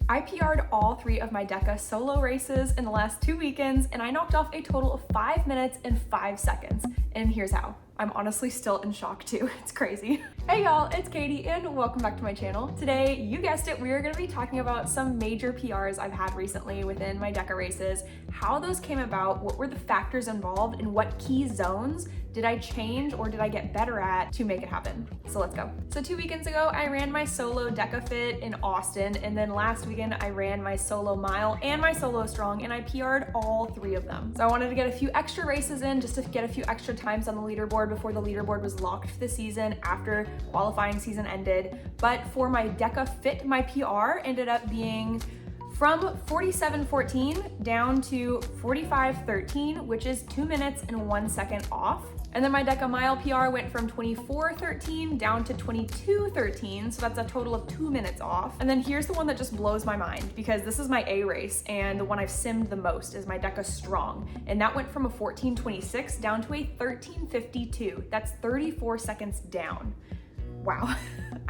I PR'd all 3 of my Deka solo races in the last 2 weekends, and I knocked off a total of 5 minutes and 5 seconds. And here's how. I'm honestly still in shock too. It's crazy. Hey y'all, it's Katie and welcome back to my channel. Today, you guessed it, we are gonna be talking about some major PRs I've had recently within my Deka races, how those came about, what were the factors involved, and what key zones did I change or did I get better at to make it happen? So let's go. So 2 weekends ago, I ran my solo Deka Fit in Austin, and then last weekend I ran my solo mile and my solo strong, and I PR'd all 3 of them. So I wanted to get a few extra races in just to get a few extra times on the leaderboard before the leaderboard was locked for the season after qualifying season ended. But for my Deka Fit, my PR ended up being from 47.14 down to 45.13, which is 2 minutes and 1 second off. And then my Deka Mile PR went from 24.13 down to 22.13, so that's a total of 2 minutes off. And then here's the one that just blows my mind, because this is my A race, and the one I've simmed the most is my Deka Strong. And that went from a 14.26 down to a 13.52. That's 34 seconds down. Wow,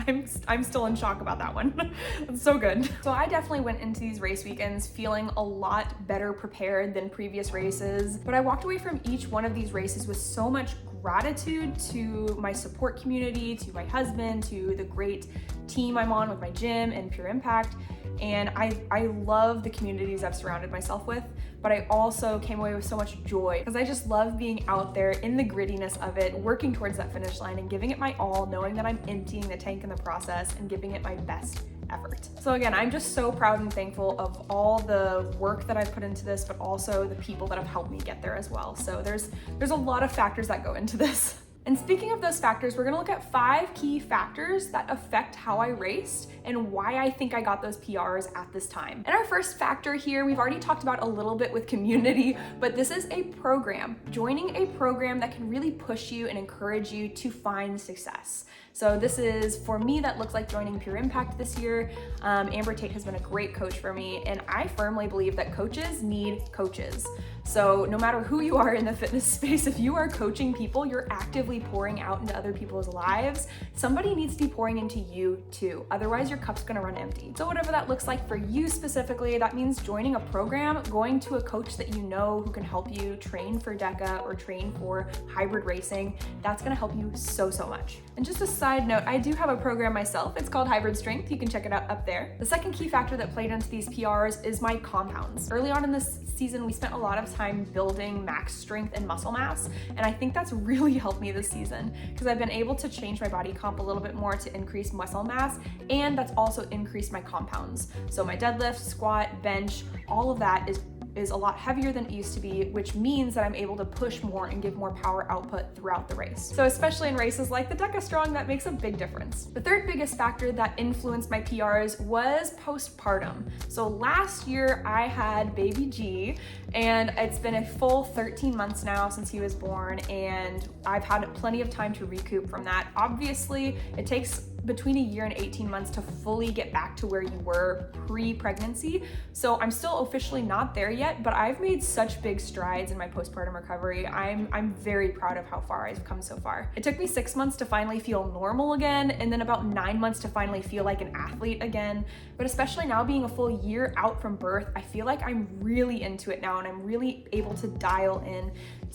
I'm still in shock about that one. It's so good. So I definitely went into these race weekends feeling a lot better prepared than previous races, but I walked away from each one of these races with so much gratitude to my support community, to my husband, to the great team I'm on with my gym and Pure Impact. And I love the communities I've surrounded myself with, but I also came away with so much joy because I just love being out there in the grittiness of it, working towards that finish line and giving it my all, knowing that I'm emptying the tank in the process and giving it my best effort. So again, I'm just so proud and thankful of all the work that I've put into this, but also the people that have helped me get there as well. So there's a lot of factors that go into this. And speaking of those factors, we're gonna look at 5 key factors that affect how I raced and why I think I got those PRs at this time. And our first factor here, we've already talked about a little bit with community, but this is a program. Joining a program that can really push you and encourage you to find success. So this is, for me, that looks like joining Pure Impact this year. Amber Tate has been a great coach for me, and I firmly believe that coaches need coaches. So no matter who you are in the fitness space, if you are coaching people, you're actively pouring out into other people's lives. Somebody needs to be pouring into you too. Otherwise, your cup's gonna run empty. So whatever that looks like for you specifically, that means joining a program, going to a coach that you know who can help you train for Deka or train for hybrid racing. That's gonna help you so much. And just a side note, I do have a program myself. It's called Hybrid Strength. You can check it out up there. The second key factor that played into these PRs is my compounds. Early on in this season, we spent a lot of time building max strength and muscle mass, and I think that's really helped me this season because I've been able to change my body comp a little bit more to increase muscle mass, and that's also increased my compounds. So my deadlift, squat, bench, all of that is a lot heavier than it used to be, which means that I'm able to push more and give more power output throughout the race. So especially in races like the Deka Strong, that makes a big difference. The third biggest factor that influenced my PRs was postpartum. So last year I had baby G, and it's been a full 13 months now since he was born, and I've had plenty of time to recoup from that. Obviously, it takes between a year and 18 months to fully get back to where you were pre-pregnancy. So I'm still officially not there yet, but I've made such big strides in my postpartum recovery. I'm very proud of how far I've come so far. It took me 6 months to finally feel normal again, and then about 9 months to finally feel like an athlete again. But especially now being a full year out from birth, I feel like I'm really into it now, and I'm really able to dial in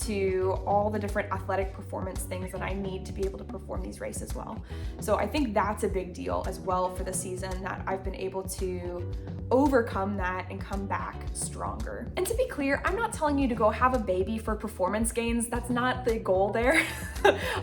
to all the different athletic performance things that I need to be able to perform these races well. So I think that's a big deal as well for the season, that I've been able to overcome that and come back stronger. And to be clear, I'm not telling you to go have a baby for performance gains. That's not the goal there.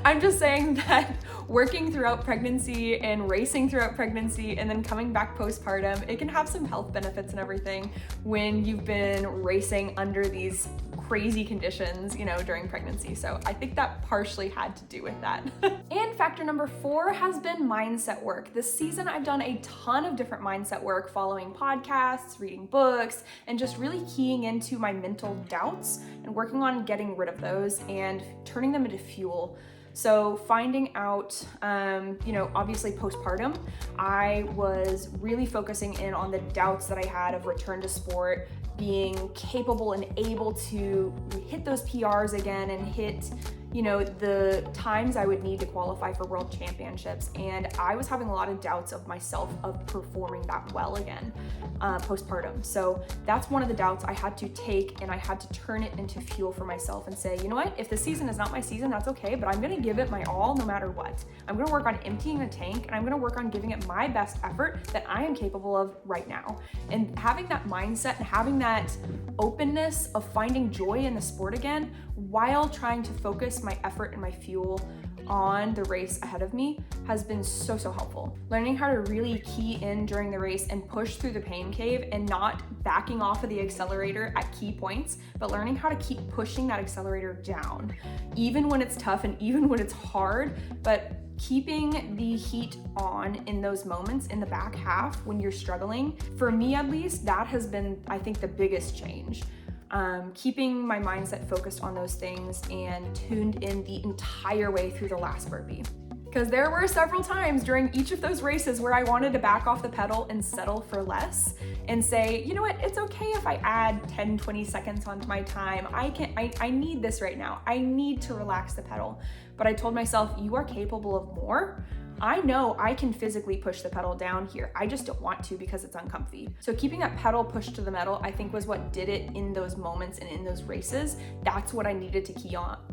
I'm just saying that working throughout pregnancy and racing throughout pregnancy and then coming back postpartum, it can have some health benefits and everything when you've been racing under these crazy conditions, during pregnancy. So I think that partially had to do with that. And factor number 4 has been mindset work. This season, I've done a ton of different mindset work, following podcasts, reading books, and just really keying into my mental doubts and working on getting rid of those and turning them into fuel. So finding out, obviously postpartum, I was really focusing in on the doubts that I had of return to sport, being capable and able to hit those PRs again and hit, you know, the times I would need to qualify for world championships, and I was having a lot of doubts of myself of performing that well again postpartum. So that's one of the doubts I had to take, and I had to turn it into fuel for myself and say, you know what, if the season is not my season, that's okay, but I'm gonna give it my all no matter what. I'm gonna work on emptying the tank, and I'm gonna work on giving it my best effort that I am capable of right now. And having that mindset and having that openness of finding joy in the sport again while trying to focus my effort and my fuel on the race ahead of me has been so helpful. Learning how to really key in during the race and push through the pain cave and not backing off of the accelerator at key points, but learning how to keep pushing that accelerator down, even when it's tough and even when it's hard, but keeping the heat on in those moments in the back half when you're struggling. For me at least, that has been, I think, the biggest change. Keeping my mindset focused on those things and tuned in the entire way through the last burpee. Because there were several times during each of those races where I wanted to back off the pedal and settle for less and say, you know what, it's okay if I add 10, 20 seconds onto my time. I need this right now. I need to relax the pedal. But I told myself, you are capable of more. I know I can physically push the pedal down here. I just don't want to because it's uncomfy. So keeping that pedal pushed to the metal, I think, was what did it in those moments and in those races. That's what I needed to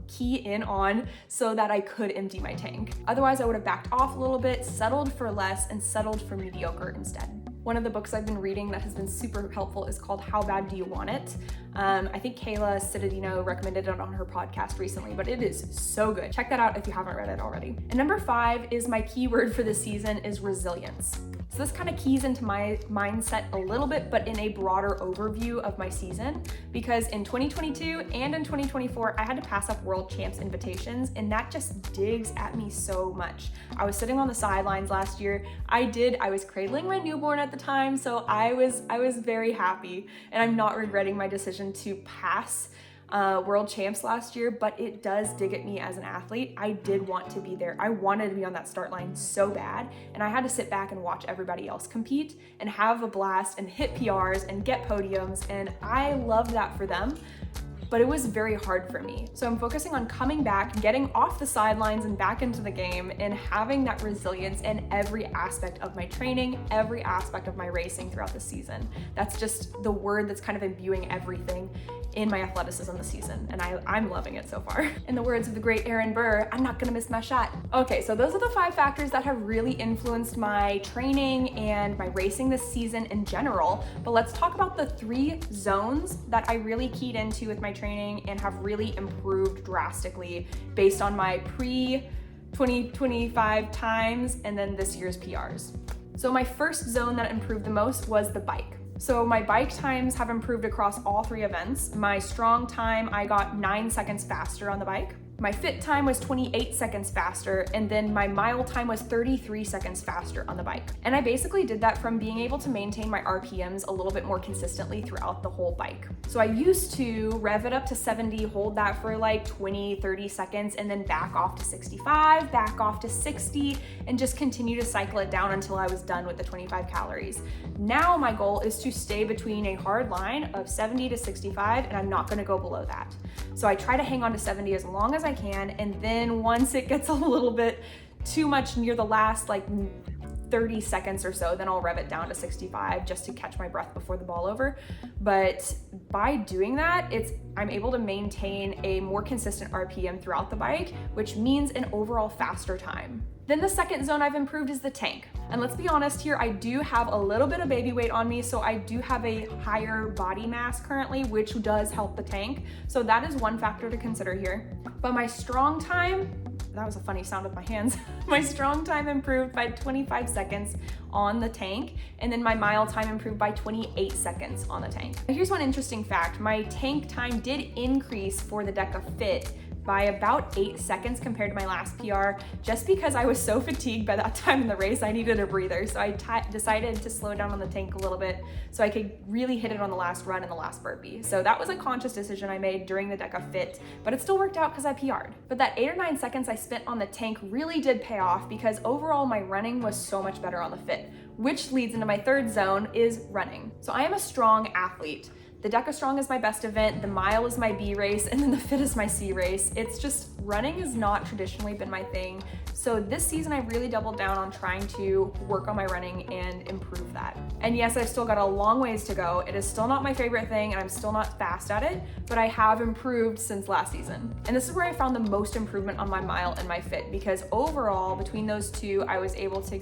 key in on so that I could empty my tank. Otherwise, I would have backed off a little bit, settled for less, and settled for mediocre instead. One of the books I've been reading that has been super helpful is called How Bad Do You Want It? I think Kayla Citadino recommended it on her podcast recently, but it is so good. Check that out if you haven't read it already. And number 5 is my keyword for the season is resilience. So this kind of keys into my mindset a little bit, but in a broader overview of my season, because in 2022 and in 2024, I had to pass up World Champs invitations, and that just digs at me so much. I was sitting on the sidelines last year. I was cradling my newborn at the time, so I was very happy, and I'm not regretting my decision to pass World Champs last year, but it does dig at me as an athlete. I did want to be there. I wanted to be on that start line so bad, and I had to sit back and watch everybody else compete and have a blast and hit PRs and get podiums, and I love that for them. But it was very hard for me. So I'm focusing on coming back, getting off the sidelines and back into the game, and having that resilience in every aspect of my training, every aspect of my racing throughout the season. That's just the word that's kind of imbuing everything in my athleticism this season, and I'm loving it so far. In the words of the great Aaron Burr, I'm not gonna miss my shot. Okay, so those are the 5 factors that have really influenced my training and my racing this season in general, but let's talk about the 3 zones that I really keyed into with my training and have really improved drastically based on my pre-2025 times and then this year's PRs. So my first zone that improved the most was the bike. So my bike times have improved across all 3 events. My strong time, I got 9 seconds faster on the bike. My fit time was 28 seconds faster, and then my mile time was 33 seconds faster on the bike. And I basically did that from being able to maintain my RPMs a little bit more consistently throughout the whole bike. So I used to rev it up to 70, hold that for like 20, 30 seconds, and then back off to 65, back off to 60, and just continue to cycle it down until I was done with the 25 calories. Now my goal is to stay between a hard line of 70 to 65, and I'm not gonna go below that. So I try to hang on to 70 as long as I can, and then once it gets a little bit too much near the last like 30 seconds or so, then I'll rev it down to 65 just to catch my breath before the ball over. But by doing that, I'm able to maintain a more consistent RPM throughout the bike, which means an overall faster time. Then the second zone I've improved is the tank. And let's be honest here, I do have a little bit of baby weight on me, so I do have a higher body mass currently, which does help the tank. So that is one factor to consider here. But my strong time, that was a funny sound with my hands. My strong time improved by 25 seconds on the tank, and then my mile time improved by 28 seconds on the tank. Now, here's one interesting fact. My tank time did increase for the Deka Fit by about 8 seconds compared to my last PR, just because I was so fatigued by that time in the race, I needed a breather. So I decided to slow down on the tank a little bit so I could really hit it on the last run and the last burpee. So that was a conscious decision I made during the Deka Fit, but it still worked out because I PR'd. But that 8 or 9 seconds I spent on the tank really did pay off, because overall my running was so much better on the Fit, which leads into my third zone is running. So I am a strong athlete. The Deka Strong is my best event, the Mile is my B race, and then the Fit is my C race. It's just, running has not traditionally been my thing. So this season I really doubled down on trying to work on my running and improve that. And yes, I've still got a long ways to go. It is still not my favorite thing and I'm still not fast at it, but I have improved since last season. And this is where I found the most improvement on my Mile and my Fit, because overall between those two, I was able to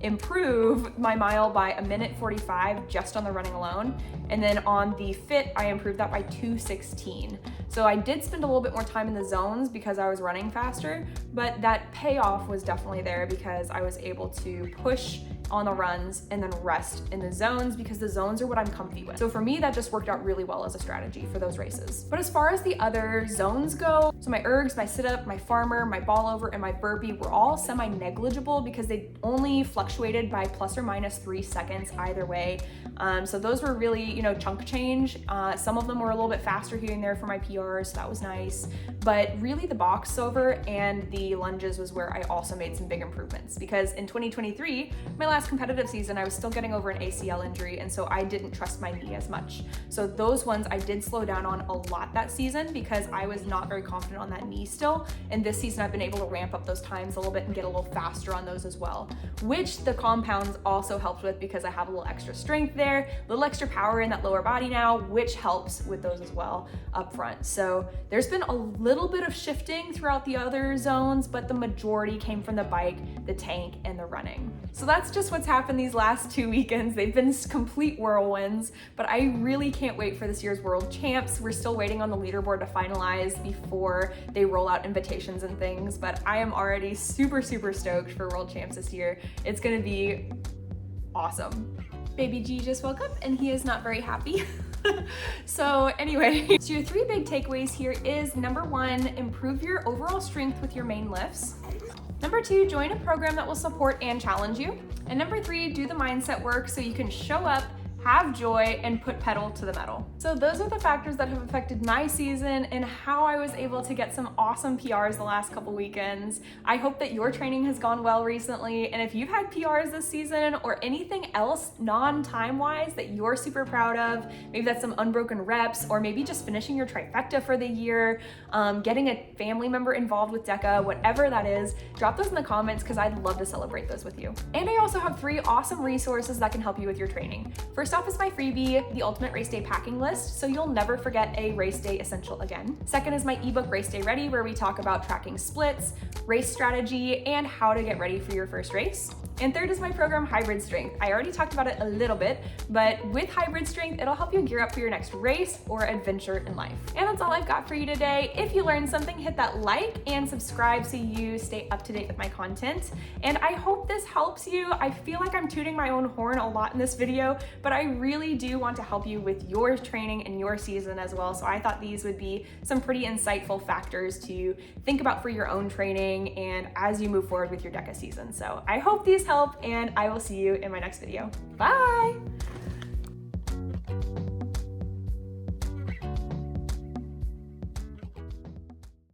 improve my Mile by 1:45 just on the running alone. And then on the Fit, I improved that by 2:16. So I did spend a little bit more time in the zones because I was running faster, but that payoff was definitely there because I was able to push on the runs and then rest in the zones because the zones are what I'm comfy with. So for me, that just worked out really well as a strategy for those races. But as far as the other zones go, so my ergs, my sit-up, my farmer, my ball over, and my burpee were all semi-negligible because they only fluctuated by plus or minus 3 seconds either way. So those were really, chunk change. Some of them were a little bit faster here and there for my PRs, so that was nice. But really the box over and the lunges was where I also made some big improvements, because in 2023, my last competitive season, I was still getting over an ACL injury, and so I didn't trust my knee as much. So those ones I did slow down on a lot that season because I was not very confident on that knee still. And this season I've been able to ramp up those times a little bit and get a little faster on those as well, which the compounds also helped with because I have a little extra strength there, a little extra power in that lower body now, which helps with those as well up front. So there's been a little bit of shifting throughout the other zones, but the majority came from the bike, the tank, and the running. So that's just what's happened these last 2 weekends. They've been complete whirlwinds, but I really can't wait for this year's World Champs. We're still waiting on the leaderboard to finalize before they roll out invitations and things, but I am already super, super stoked for World Champs this year. It's gonna be awesome. Baby G just woke up and he is not very happy. So anyway, so your 3 big takeaways here is number 1, improve your overall strength with your main lifts. Number 2, join a program that will support and challenge you. And number 3, do the mindset work so you can show up, have joy, and put pedal to the metal. So those are the factors that have affected my season and how I was able to get some awesome PRs the last couple weekends. I hope that your training has gone well recently, and if you've had PRs this season or anything else non-time wise that you're super proud of, maybe that's some unbroken reps, or maybe just finishing your trifecta for the year, getting a family member involved with Deka, whatever that is, drop those in the comments because I'd love to celebrate those with you. And I also have 3 awesome resources that can help you with your training. First off is my freebie, the Ultimate Race Day Packing List, so you'll never forget a race day essential again. Second is my ebook, Race Day Ready, where we talk about tracking splits, race strategy, and how to get ready for your first race. And third is my program, Hybrid Strength. I already talked about it a little bit, but with Hybrid Strength, it'll help you gear up for your next race or adventure in life. And that's all I've got for you today. If you learned something, hit that like and subscribe so you stay up to date with my content. And I hope this helps you. I feel like I'm tooting my own horn a lot in this video, but I really do want to help you with your training and your season as well. So I thought these would be some pretty insightful factors to think about for your own training and as you move forward with your Deka season. So I hope these help, and I will see you in my next video. Bye!